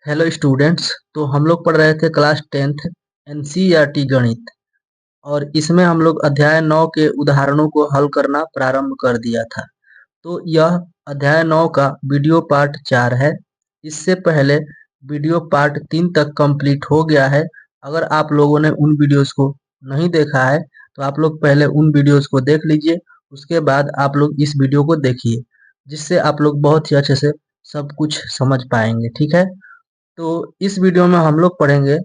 Hello students. तो हम लोग पढ़ रहे थे क्लास 10th एनसीईआरटी गणित। और इसमें हम लोग अध्याय 9 के उदाहरणों को हल करना प्रारंभ कर दिया था। तो यह अध्याय 9 का वीडियो पार्ट 4 है। इससे पहले वीडियो पार्ट 3 तक कंप्लीट हो गया है। अगर आप लोगों ने उन वीडियोस को नहीं देखा है तो आप लोग पहले उन वीडियोस को देख लीजिए, उसके बाद आप लोग इस वीडियो को देखिए, जिससे आप लोग बहुत ही अच्छे से सब कुछ समझ पाएंगे। ठीक है। तो इस वीडियो में हम लोग पढ़ेंगे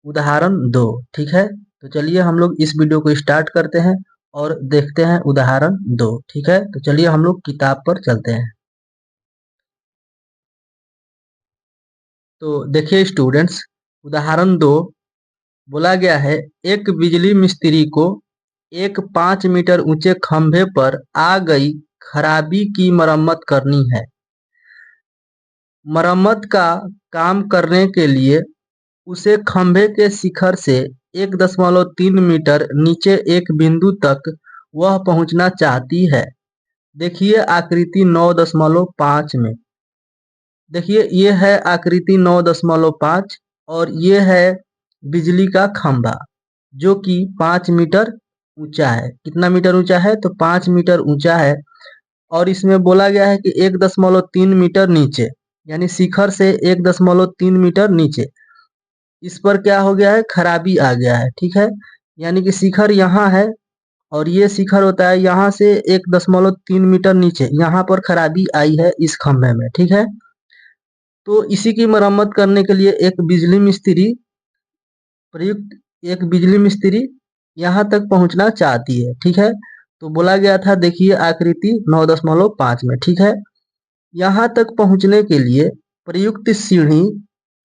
उदाहरण 2। ठीक है। तो चलिए हम लोग इस वीडियो को स्टार्ट करते हैं और देखते हैं उदाहरण 2। ठीक है। तो चलिए हम लोग किताब पर चलते हैं। तो देखिए स्टूडेंट्स, उदाहरण 2 बोला गया है, एक बिजली मिस्त्री को एक 5 मीटर ऊंचे खंभे पर आ गई खराबी की मरम्मत करनी है। मरम्मत का काम करने के लिए उसे खंभे के शिखर से 1.3 मीटर नीचे एक बिंदु तक वह पहुंचना चाहती है। देखिए आकृति 9.5 में। देखिए ये है आकृति 9.5 और ये है बिजली का खंभा, जो कि 5 मीटर ऊंचा है। कितना मीटर ऊंचा है? तो 5 मीटर ऊंचा है। और इसमें बोला गया है कि 1.3 मीटर नीचे, यानी शिखर से 1.3 मीटर नीचे। इस पर क्या हो गया है? खराबी आ गया है। ठीक है। यानी कि शिखर यहाँ है और ये शिखर होता है यहाँ से 1.3 मीटर नीचे। यहाँ पर खराबी आई है इस खंभे में। ठीक है। तो इसी की मरम्मत करने के लिए एक बिजली मिस्त्री यहाँ तक पहुंचना चाहती है। ठीक है। तो बोला गया था, देखिए आकृति 9.5 में। ठीक है। यहाँ तक पहुंचने के लिए प्रयुक्त सीढ़ी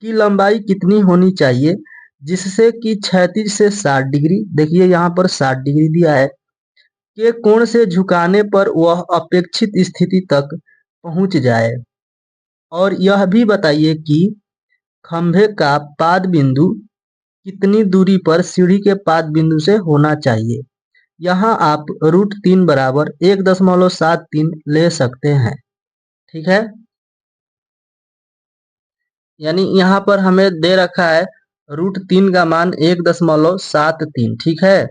की लंबाई कितनी होनी चाहिए जिससे कि क्षैतिज से 60 डिग्री, देखिए यहाँ पर 60 डिग्री दिया है, के कोण से झुकाने पर वह अपेक्षित स्थिति तक पहुंच जाए। और यह भी बताइए कि खंभे का पाद बिंदु कितनी दूरी पर सीढ़ी के पाद बिंदु से होना चाहिए। यहाँ आप √3 बराबर 1.73 ले सकते हैं। ठीक है। यानी यहाँ पर हमें दे रखा है √3 का मान 1.73। ठीक है।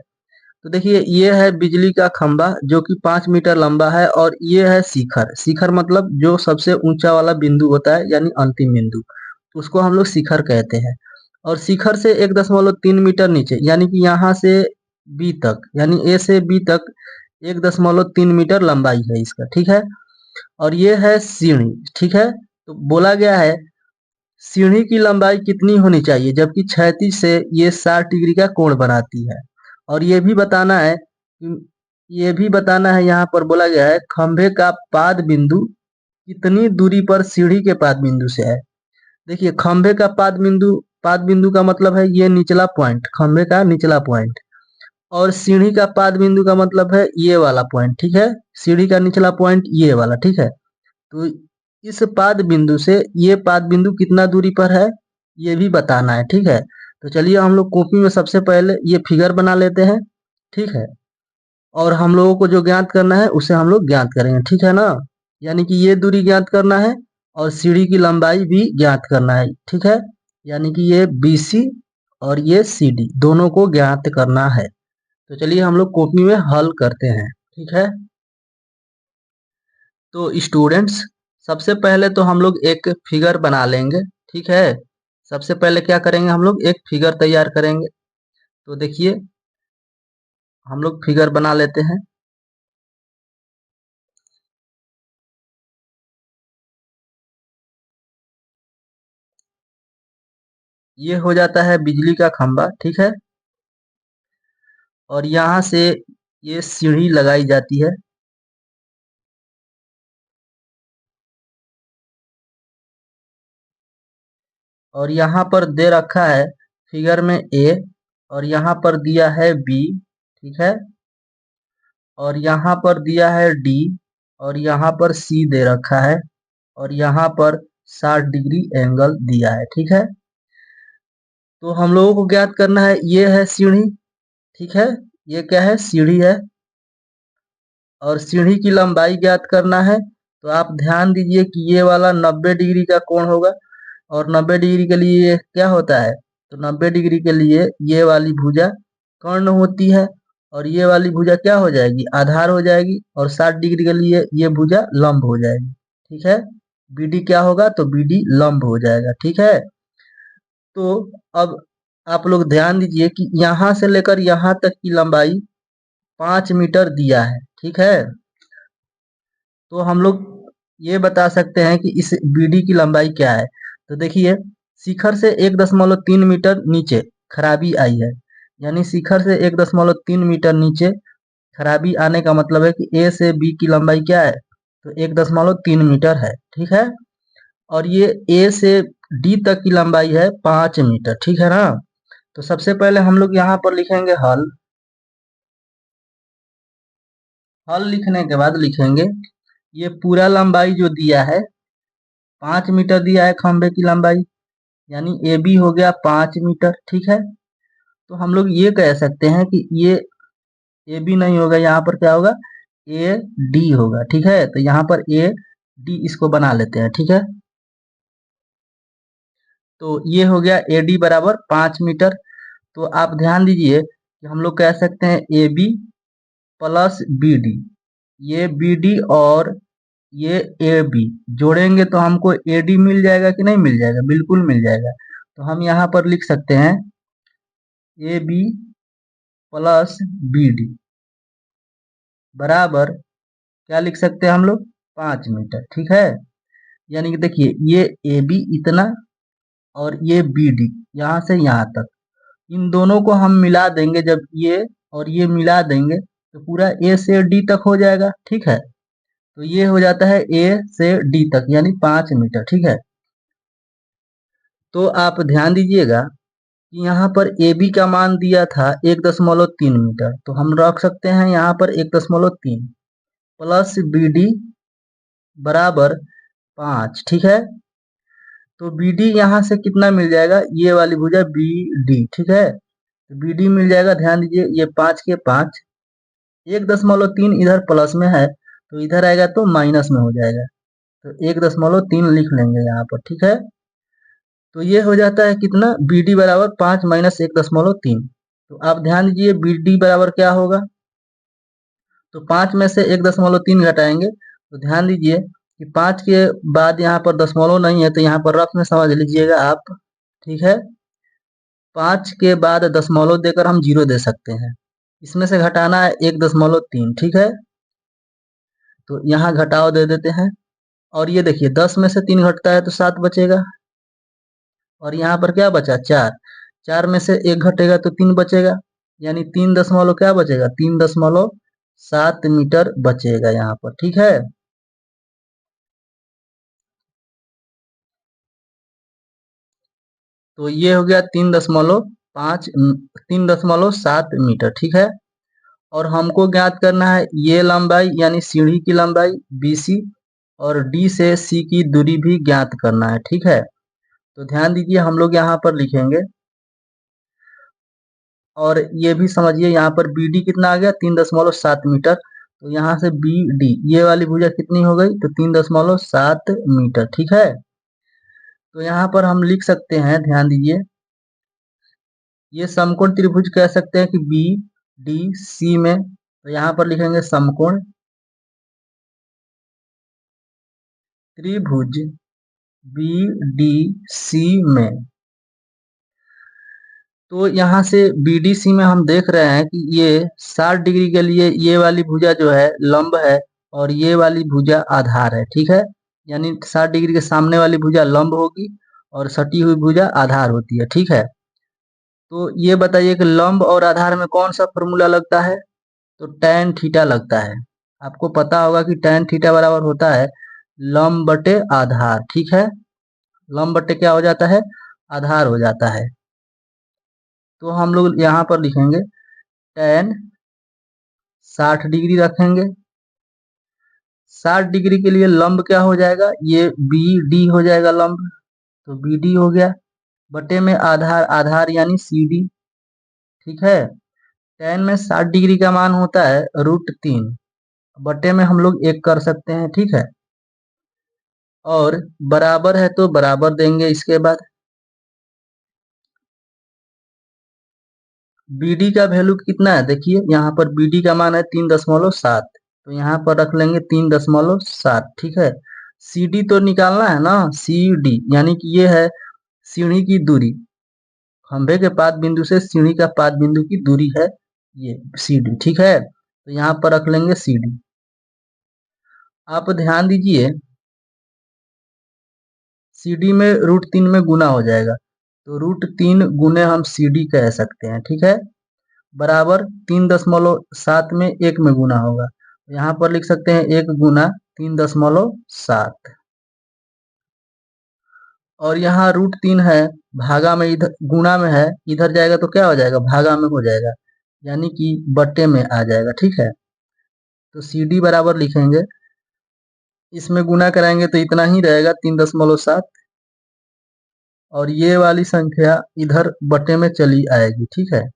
तो देखिए ये है बिजली का खंभा जो कि 5 मीटर लंबा है, और ये है शिखर। शिखर मतलब जो सबसे ऊंचा वाला बिंदु होता है, यानी अंतिम बिंदु, उसको हम लोग शिखर कहते हैं। और शिखर से 1.3 मीटर नीचे, यानी कि यहाँ से बी तक, यानी ए से बी तक 1.3 मीटर लंबाई है इसका। ठीक है। और ये है सीढ़ी। ठीक है। तो बोला गया है सीढ़ी की लंबाई कितनी होनी चाहिए, जबकि क्षैतिज से ये 60 डिग्री का कोण बनाती है। और ये भी बताना है, यहाँ पर बोला गया है खंभे का पाद बिंदु कितनी दूरी पर सीढ़ी के पाद बिंदु से है। देखिए खंभे का पाद बिंदु का मतलब है ये निचला पॉइंट, खंभे का निचला पॉइंट। और सीढ़ी का पाद बिंदु का मतलब है ये वाला पॉइंट। ठीक है। सीढ़ी का निचला पॉइंट ये वाला। ठीक है। तो इस पाद बिंदु से ये पाद बिंदु कितना दूरी पर है, ये भी बताना है। ठीक है। तो चलिए हम लोग कॉपी में सबसे पहले ये फिगर बना लेते हैं। ठीक है। और हम लोगों को जो ज्ञात करना है उसे हम लोग ज्ञात करेंगे। ठीक है ना। यानी कि ये दूरी ज्ञात करना है और सीढ़ी की लंबाई भी ज्ञात करना है। ठीक है। यानी कि ये BC और ये CD दोनों को ज्ञात करना है। तो चलिए हम लोग कॉपी में हल करते हैं। ठीक है। तो स्टूडेंट्स, सबसे पहले तो हम लोग एक फिगर बना लेंगे। ठीक है। सबसे पहले क्या करेंगे, हम लोग एक फिगर तैयार करेंगे। तो देखिए हम लोग फिगर बना लेते हैं। ये हो जाता है बिजली का खंभा। ठीक है। और यहाँ से ये सीढ़ी लगाई जाती है। और यहाँ पर दे रखा है फिगर में A, और यहाँ पर दिया है B। ठीक है। और यहाँ पर दिया है D, और यहाँ पर C दे रखा है, और यहाँ पर 60 डिग्री एंगल दिया है। ठीक है। तो हम लोगों को ज्ञात करना है, ये है सीढ़ी। ठीक है। ये क्या है? सीढ़ी है। और सीढ़ी की लंबाई ज्ञात करना है। तो आप ध्यान दीजिए कि ये वाला 90 डिग्री का कोण होगा। और 90 डिग्री के लिए क्या होता है, तो 90 डिग्री के लिए ये वाली भुजा कर्ण होती है और ये वाली भुजा क्या हो जाएगी, आधार हो जाएगी, और 60 डिग्री के लिए ये भुजा लंब हो जाएगी। ठीक है, बीडी क्या होगा, तो बीडी लंब हो जाएगा। ठीक है, तो अब आप लोग ध्यान दीजिए कि यहाँ से लेकर यहाँ तक की लंबाई 5 मीटर दिया है। ठीक है, तो हम लोग ये बता सकते हैं कि इस बीडी की लंबाई क्या है। तो देखिए, शिखर से 1.3 मीटर नीचे खराबी आई है, यानी शिखर से 1.3 मीटर नीचे खराबी आने का मतलब है कि ए से बी की लंबाई क्या है, तो 1.3 मीटर है। ठीक है, और ये ए से डी तक की लंबाई है 5 मीटर। ठीक है ना, तो सबसे पहले हम लोग यहाँ पर लिखेंगे हल। हल लिखने के बाद लिखेंगे ये पूरा लंबाई जो दिया है 5 मीटर दिया है खंभे की लंबाई, यानी ए बी हो गया 5 मीटर। ठीक है, तो हम लोग ये कह सकते हैं कि ये ए बी नहीं होगा, यहाँ पर क्या होगा, ए डी होगा। ठीक है, तो यहाँ पर ए डी इसको बना लेते हैं। ठीक है, तो ये हो गया ए डी बराबर 5 मीटर। तो आप ध्यान दीजिए कि हम लोग कह सकते हैं A B plus B D, ये बी डी और ये ए बी जोड़ेंगे तो हमको ए डी मिल जाएगा कि नहीं मिल जाएगा, बिल्कुल मिल जाएगा। तो हम यहाँ पर लिख सकते हैं A B plus B D बराबर क्या लिख सकते हैं हम लोग, 5 मीटर। ठीक है, यानी कि देखिए ये ए बी इतना और ये बी डी यहाँ से यहाँ तक, इन दोनों को हम मिला देंगे, जब ये और ये मिला देंगे तो पूरा ए से डी तक हो जाएगा। ठीक है, तो ये हो जाता है ए से डी तक यानी 5 मीटर। ठीक है, तो आप ध्यान दीजिएगा कि यहाँ पर ए बी का मान दिया था 1.3 मीटर, तो हम रख सकते हैं यहाँ पर 1.3 प्लस बी डी बराबर 5। ठीक है, तो बी डी यहाँ से कितना मिल जाएगा, ये वाली भुजा बी डी। ठीक है, तो बी डी मिल जाएगा, ध्यान दीजिए ये 5 के 5, 1.3 इधर प्लस में है तो इधर आएगा तो माइनस में हो जाएगा, तो 1.3 लिख लेंगे यहाँ पर। ठीक है, तो ये हो जाता है कितना, बी डी बराबर 5 माइनस 1.3। तो आप ध्यान दीजिए बी डी बराबर क्या होगा, तो 5 में से 1.3 घटाएंगे तो ध्यान दीजिए कि 5 के बाद यहाँ पर दशमलव नहीं है, तो यहाँ पर रफ में समझ लीजिएगा आप। ठीक है, 5 के बाद दशमलव देकर हम 0 दे सकते हैं, इसमें से घटाना है 1.3। ठीक है, तो यहाँ घटाव दे देते हैं, और ये देखिए 10 में से 3 घटता है तो 7 बचेगा, और यहाँ पर क्या बचा 4, 4 में से 1 घटेगा तो 3 बचेगा, यानी 3 दशमलव क्या बचेगा, 3.7 मीटर बचेगा यहाँ पर। ठीक है, तो ये हो गया 3.7 मीटर। ठीक है, और हमको ज्ञात करना है ये लंबाई यानी सीढ़ी की लंबाई BC, और D से C की दूरी भी ज्ञात करना है। ठीक है, तो ध्यान दीजिए हम लोग यहाँ पर लिखेंगे, और ये भी समझिए यहाँ पर BD कितना आ गया, 3.7 मीटर, तो यहाँ से BD ये वाली भुजा कितनी हो गई, तो 3.7 मीटर। ठीक है, तो यहाँ पर हम लिख सकते हैं, ध्यान दीजिए ये समकोण त्रिभुज कह सकते हैं कि BDC में, तो यहाँ पर लिखेंगे समकोण त्रिभुज BDC में। तो यहाँ से BDC में हम देख रहे हैं कि ये 60 डिग्री के लिए ये वाली भुजा जो है लंब है और ये वाली भुजा आधार है। ठीक है, यानी 60 डिग्री के सामने वाली भुजा लंब होगी और सटी हुई भुजा आधार होती है। ठीक है, तो ये बताइए कि लंब और आधार में कौन सा फॉर्मूला लगता है, तो tan थीटा लगता है। आपको पता होगा कि tan थीटा बराबर होता है लंब बटे आधार। ठीक है, लंब बटे क्या हो जाता है, आधार हो जाता है। तो हम लोग यहाँ पर लिखेंगे tan 60 डिग्री रखेंगे, 60 डिग्री के लिए लंब क्या हो जाएगा, ये BD हो जाएगा लंब, तो BD हो गया बटे में आधार, आधार यानी CD। ठीक है, tan में 60 डिग्री का मान होता है √3, बटे में हम लोग 1 कर सकते हैं। ठीक है, और बराबर है तो बराबर देंगे। इसके बाद BD का वैल्यू कितना है, देखिए यहाँ पर BD का मान है 3.7, तो यहाँ पर रख लेंगे 3.7, ठीक है। CD तो निकालना है ना, CD यानी कि ये है सीढ़ी की दूरी, खंभे के पाद बिंदु से सीढ़ी का पाद बिंदु की दूरी है ये CD, ठीक है। तो यहाँ पर रख लेंगे CD। आप ध्यान दीजिए, CD में √3 में गुना हो जाएगा, तो √3 गुने हम CD कह सकते हैं, ठीक है। बराबर 3.7 में 1 में गुना होगा, यहाँ पर लिख सकते हैं 1 गुना 3.7, और यहाँ √3 है, भागा में इधर गुणा में है, इधर जाएगा तो क्या हो जाएगा, भागा में हो जाएगा, यानी कि बट्टे में आ जाएगा, ठीक है। तो CD बराबर लिखेंगे, इसमें गुना कराएंगे तो इतना ही रहेगा 3.7, और ये वाली संख्या इधर बटे में चली आएगी, ठीक है।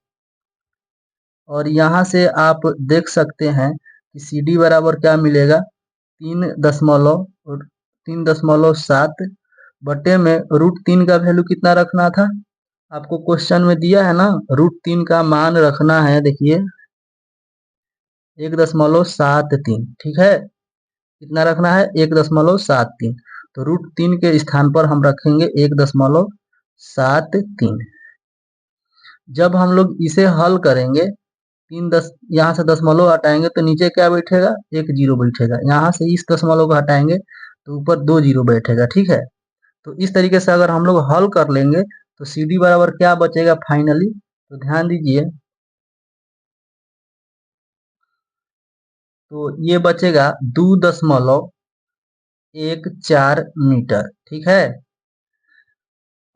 और यहाँ से आप देख सकते हैं कि CD बराबर क्या मिलेगा, 3.7 बटे में √3 का वैल्यू कितना रखना था, आपको क्वेश्चन में दिया है ना, √3 का मान रखना है, देखिए 1.73, ठीक है। कितना रखना है, 1.73, तो √3 के स्थान पर हम रखेंगे 1.73। जब हम लोग इसे हल करेंगे, 3 यहाँ से दशमलव हटाएंगे तो नीचे क्या बैठेगा, 1 जीरो बैठेगा, यहाँ से इस दशमलव को हटाएंगे तो ऊपर 2 जीरो बैठेगा, ठीक है। तो इस तरीके से अगर हम लोग हल कर लेंगे तो CD बराबर क्या बचेगा फाइनली, तो ध्यान दीजिए, तो ये बचेगा 2.14 मीटर, ठीक है।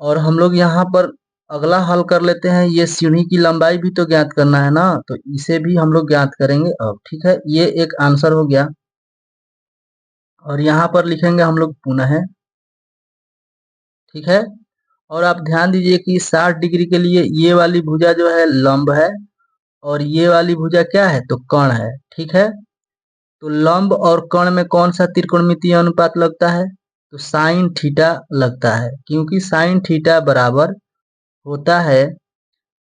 और हम लोग यहाँ पर अगला हल कर लेते हैं, ये सीढ़ी की लंबाई भी तो ज्ञात करना है ना, तो इसे भी हम लोग ज्ञात करेंगे अब, ठीक है। ये एक आंसर हो गया, और यहाँ पर लिखेंगे हम लोग पुनः, ठीक है। और आप ध्यान दीजिए कि 60 डिग्री के लिए ये वाली भुजा जो है लंब है, और ये वाली भुजा क्या है, तो कर्ण है, ठीक है। तो लंब और कर्ण में कौन सा त्रिकोणमितीय अनुपात लगता है, तो साइन थीटा लगता है, क्योंकि साइन थीटा बराबर होता है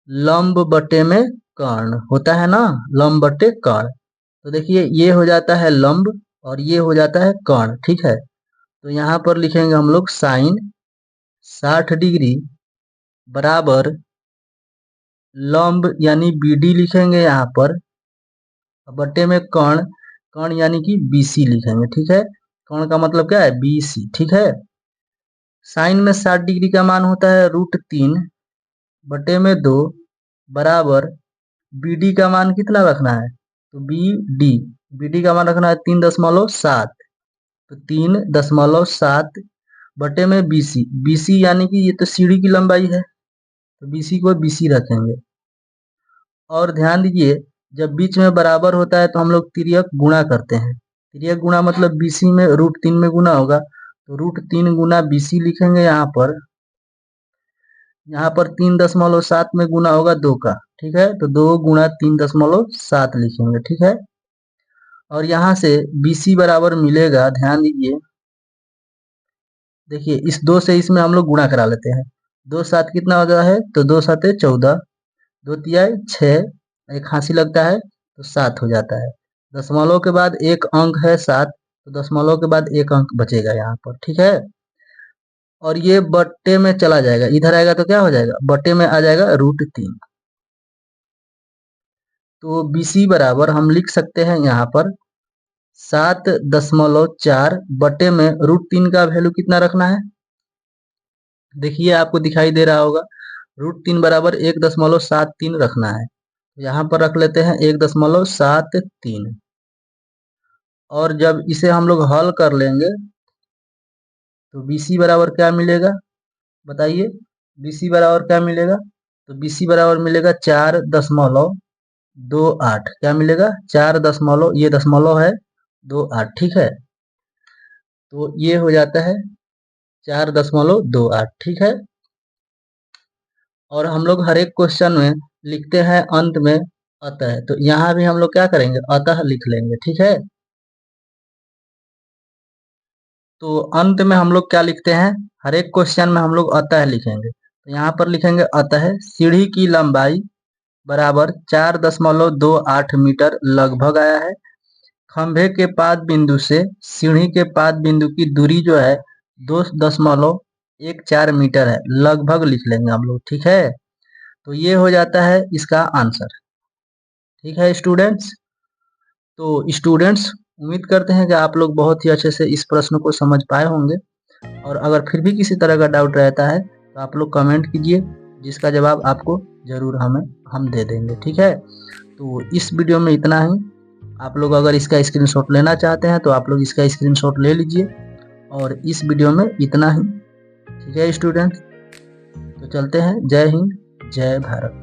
लंब बटे में कर्ण, होता है ना, लंब बटे कर्ण। तो देखिए ये हो जाता है लंब और ये हो जाता है कर्ण, ठीक है। तो यहाँ पर लिखेंगे हम लोग साइन 60 डिग्री बराबर लंब यानी BD लिखेंगे यहाँ पर, बटे में कर्ण, कर्ण यानी कि BC लिखेंगे, ठीक है। कर्ण का मतलब क्या है, BC, ठीक है। साइन में 60 डिग्री का मान होता है √3 बटे में 2 बराबर BD का मान कितना रखना है, तो BD का मान रखना है 3.7, तो 3.7 बटे में BC यानी कि ये तो सीढ़ी की लंबाई है, तो BC को BC रखेंगे। और ध्यान दीजिए, जब बीच में बराबर होता है तो हम लोग तिर्यक गुणा करते हैं, तिर्यक गुणा मतलब BC में √3 में गुना होगा, तो √3 गुना BC लिखेंगे यहाँ पर 3.7 में गुना होगा 2 का, ठीक है, तो 2 गुणा 3.7 लिखेंगे, ठीक है। और यहाँ से BC बराबर मिलेगा, ध्यान दीजिए, देखिए इस 2 से इसमें हम लोग गुणा करा लेते हैं, 2 7 कितना होता है, तो 2 7 14, 2 तिहाई 6, एक हांसी लगता है तो 7 हो जाता है। दशमलव के बाद एक अंक है 7, तो दशमलव के बाद एक अंक बचेगा यहाँ पर, ठीक है। और ये बट्टे में चला जाएगा, इधर आएगा तो क्या हो जाएगा, बट्टे में आ जाएगा √3। तो BC बराबर हम लिख सकते हैं यहाँ पर 7.4 बटे में √3 का वैल्यू कितना रखना है, देखिए आपको दिखाई दे रहा होगा, √3 बराबर 1.73 रखना है, यहाँ पर रख लेते हैं 1.73। और जब इसे हम लोग हल कर लेंगे तो BC बराबर क्या मिलेगा, बताइए, BC बराबर क्या मिलेगा, तो BC बराबर मिलेगा 4.28, क्या मिलेगा, 4 दशमलव, ये दशमलव है 28, ठीक है। तो ये हो जाता है 4.28, ठीक है। और हम लोग हर एक क्वेश्चन में लिखते हैं अंत में अतः, तो यहाँ भी हम लोग क्या करेंगे, अतः लिख लेंगे, ठीक है। तो अंत में हम लोग क्या लिखते हैं, हर एक क्वेश्चन में हम लोग अतः लिखेंगे। तो यहाँ पर लिखेंगे अतः सीढ़ी की लंबाई बराबर 4.28 मीटर लगभग आया है। खंभे के पाद बिंदु से सीढ़ी के पाद बिंदु की दूरी जो है 2.14 मीटर है, लगभग लिख लेंगे हम लोग, ठीक है। तो ये हो जाता है इसका आंसर, ठीक है स्टूडेंट्स। तो स्टूडेंट्स उम्मीद करते हैं कि आप लोग बहुत ही अच्छे से इस प्रश्न को समझ पाए होंगे, और अगर फिर भी किसी तरह का डाउट रहता है तो आप लोग कमेंट कीजिए, जिसका जवाब आपको जरूर हम दे देंगे, ठीक है। तो इस वीडियो में इतना ही। आप लोग अगर इसका स्क्रीनशॉट लेना चाहते हैं तो आप लोग इसका स्क्रीनशॉट ले लीजिए, और इस वीडियो में इतना ही, ठीक है स्टूडेंट्स। तो चलते हैं, जय हिंद जय भारत।